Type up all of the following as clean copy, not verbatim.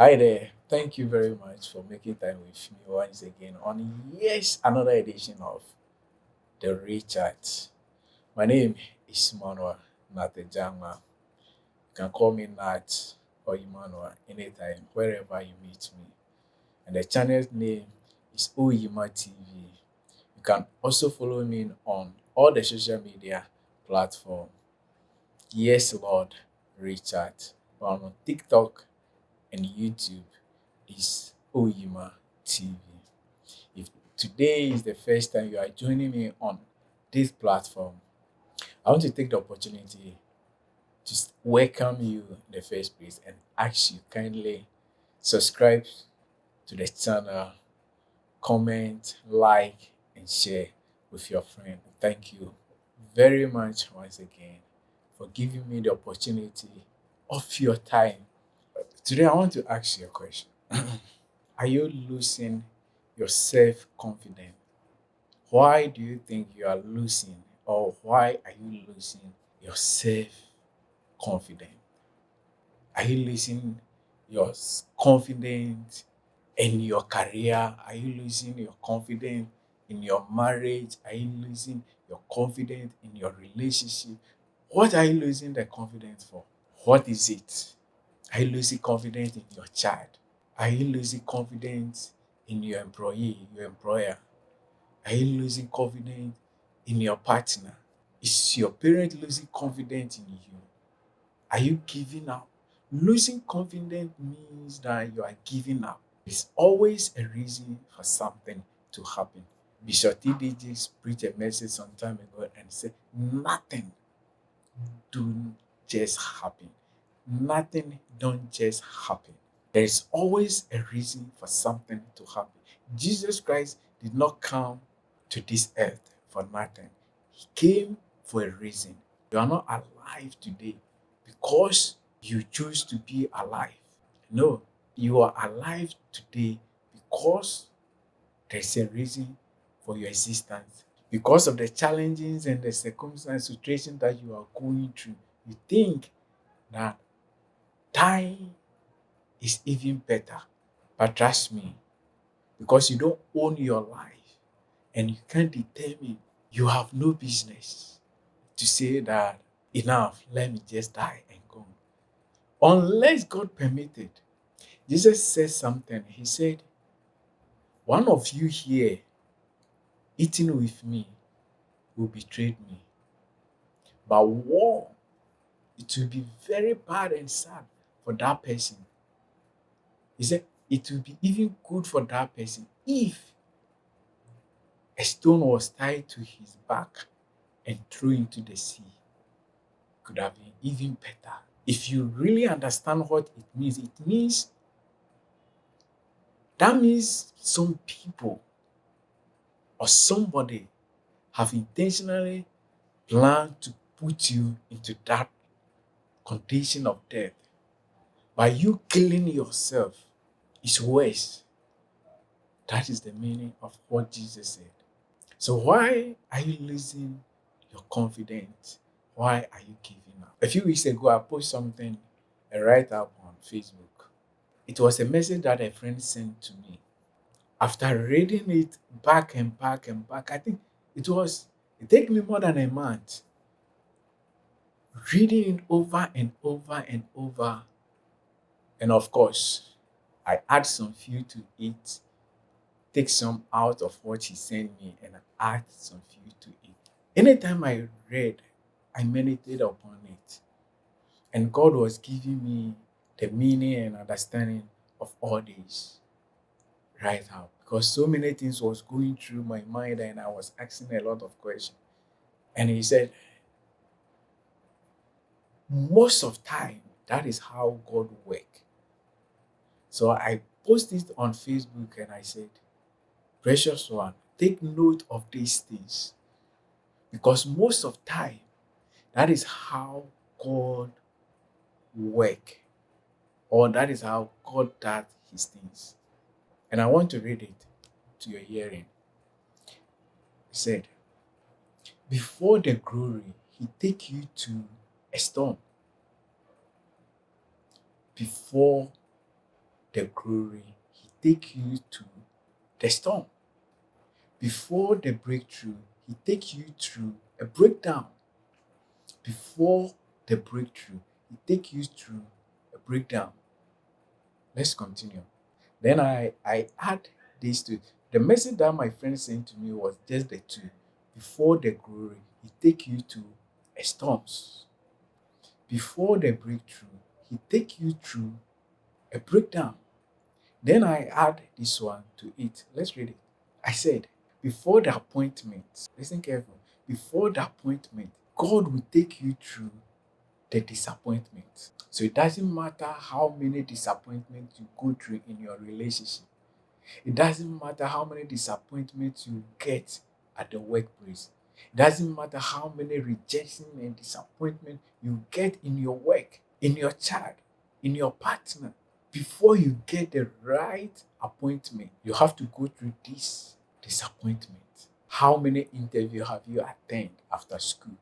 Hi there. Thank you very much for making time with me once again on another edition of the Richard. My name is Manuel Natejama. You can call me Nat or Emmanuel anytime, wherever you meet me. And the channel's name is Oyima TV. You can also follow me on all the social media platforms. Yes, Lord Richard. On TikTok and YouTube is Oyima TV. If today is the first time you are joining me on this platform, I want to take the opportunity to welcome you in the first place and ask you kindly subscribe to the channel, comment, like, and share with your friend. Thank you very much once again for giving me the opportunity of your time. Today, I want to ask you a question. Are you losing your self confidence? Why do you think you are losing, or why are you losing your self confidence? Are you losing your confidence in your career? Are you losing your confidence in your marriage? Are you losing your confidence in your relationship? What are you losing the confidence for? What is it? Are you losing confidence in your child? Are you losing confidence in your employee, your employer? Are you losing confidence in your partner? Is your parent losing confidence in you? Are you giving up? Losing confidence means that you are giving up. There's always a reason for something to happen. Bishop T.D. Jakes preached a message some time ago and said, nothing do just happen. Nothing don't just happen. There is always a reason for something to happen. Jesus Christ did not come to this earth for nothing. He came for a reason. You are not alive today because you choose to be alive. No, you are alive today because there's a reason for your existence. Because of the challenges and the circumstance situation that you are going through, you think that dying is even better. But trust me, because you don't own your life and you can't determine, you have no business to say that enough, let me just die and go. Unless God permitted. Jesus said something. He said, one of you here eating with me will betray me. But war, it will be very bad and sad for that person. He said, it will be even good for that person if a stone was tied to his back and thrown into the sea. Could have been even better. If you really understand what it means that means some people or somebody have intentionally planned to put you into that condition of death. By you killing yourself is worse. That is the meaning of what Jesus said. So why are you losing your confidence? Why are you giving up? A few weeks ago, I posted something, a write-up on Facebook. It was a message that a friend sent to me. After reading it back and back and back, I think it took me more than a month reading it over and over and over. And of course, I add some few to it, take some out of what he sent me, and I add some few to it. Anytime I read, I meditated upon it. And God was giving me the meaning and understanding of all this right now. Because so many things was going through my mind and I was asking a lot of questions. And he said, most of time, that is how God work. So I posted on Facebook and I said, precious one, take note of these things. Because most of time, that is how God work. Or that is how God does his things. And I want to read it to your hearing. He said, before the glory, he take you to a storm. Before the glory, he take you to the storm. Before the breakthrough, he take you through a breakdown. Before the breakthrough, he take you through a breakdown. Let's continue. Then I add this to it. The message that my friend sent to me was just the two. Before the glory, he take you to a storms. Before the breakthrough, he take you through a breakdown. Then I add this one to it. Let's read it. I said, before the appointment, listen carefully, before the appointment, God will take you through the disappointment. So it doesn't matter how many disappointments you go through in your relationship. It doesn't matter how many disappointments you get at the workplace. It doesn't matter how many rejection and disappointment you get in your work, in your child, in your partner. Before you get the right appointment, you have to go through this disappointment. How many interviews have you attended after school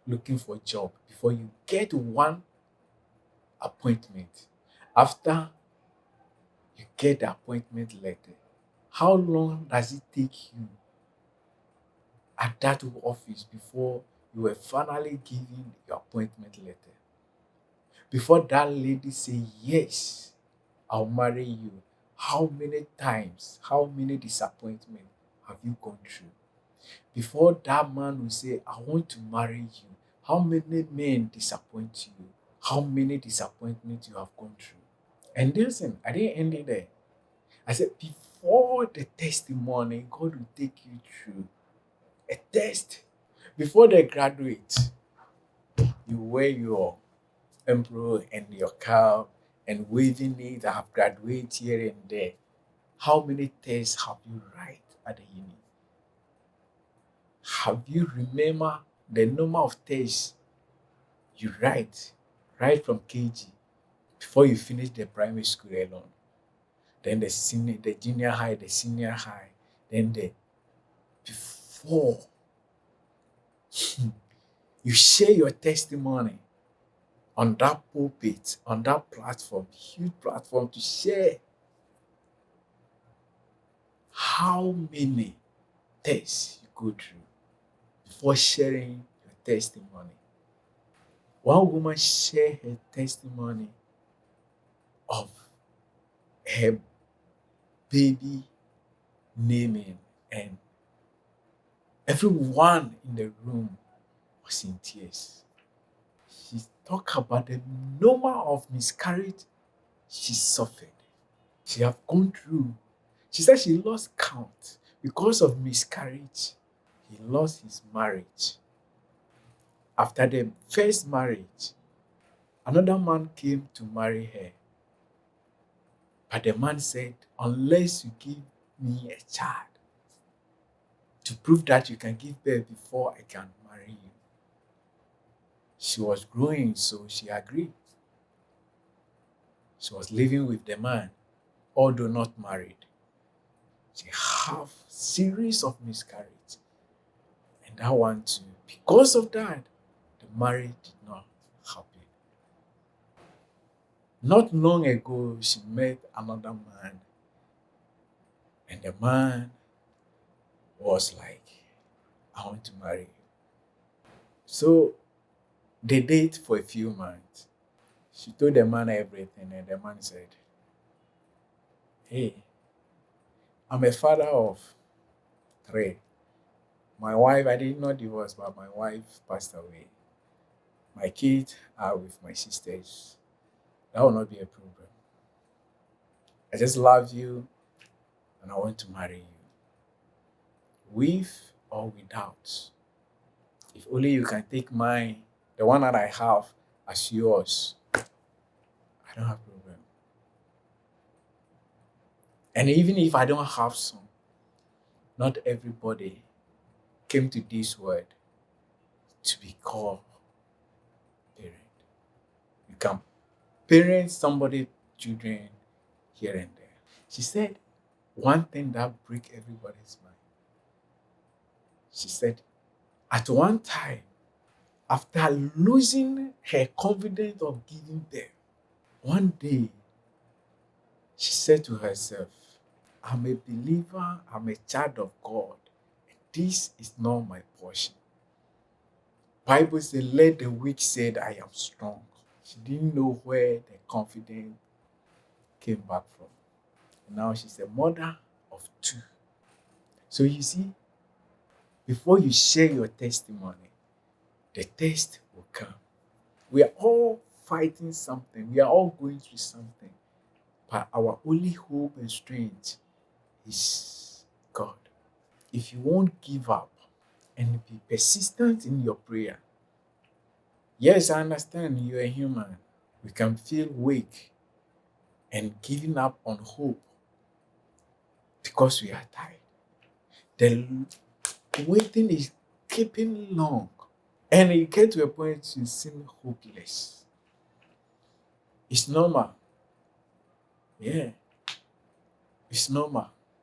looking for a job before you get one appointment? After you get the appointment letter, how long does it take you at that office before you were finally given your appointment letter? Before that lady say, yes, I'll marry you, how many times, how many disappointments have you gone through? Before that man will say, I want to marry you, how many men disappoint you? How many disappointments you have gone through? And listen, I didn't end it there. I said, before the testimony, God will take you through a test. Before they graduate, you wear your emperor and your cap and waving it. I have graduated here and there. How many tests have you write at the uni? Have you remember the number of tests you write right from KG before you finish the primary school alone? Then the senior, the junior high, the senior high, then the before you share your testimony on that pulpit, on that platform, huge platform to share how many tests you go through before sharing your testimony. One woman shared her testimony of her baby naming, and everyone in the room was in tears. She talked about the number of miscarriage she suffered. She have gone through. She said she lost count because of miscarriage. He lost his marriage. After the first marriage, another man came to marry her. But the man said, unless you give me a child to prove that you can give birth before I can marry you. She was growing, so she agreed. She was living with the man, although not married. She have series of miscarriage. And that one too. Because of that, the marriage did not happen. Not long ago, she met another man. And the man was like, I want to marry you. So they date for a few months. She told the man everything, and the man said, hey, I'm a father of 3. My wife, I did not divorce, but my wife passed away. My kids are with my sisters. That will not be a problem. I just love you and I want to marry you. With or without. If only you can take mine, the one that I have, as yours, I don't have a problem. And even if I don't have some, not everybody came to this world to be called parent. You can parent somebody's children here and there. She said one thing that break everybody's mind. She said, at one time, after losing her confidence of giving birth, one day She said to herself, I'm a believer, I'm a child of God. This is not my portion. Bible says, let the weak say that I am strong. She didn't know where the confidence came back from. Now she's a mother of two. So you see, before you share your testimony, the test will come. We are all fighting something. We are all going through something. But our only hope and strength is God. If you won't give up and be persistent in your prayer, yes, I understand you're a human. We can feel weak and giving up on hope because we are tired. The waiting is keeping long. And you get to a point you seem hopeless. It's normal. Yeah, it's normal.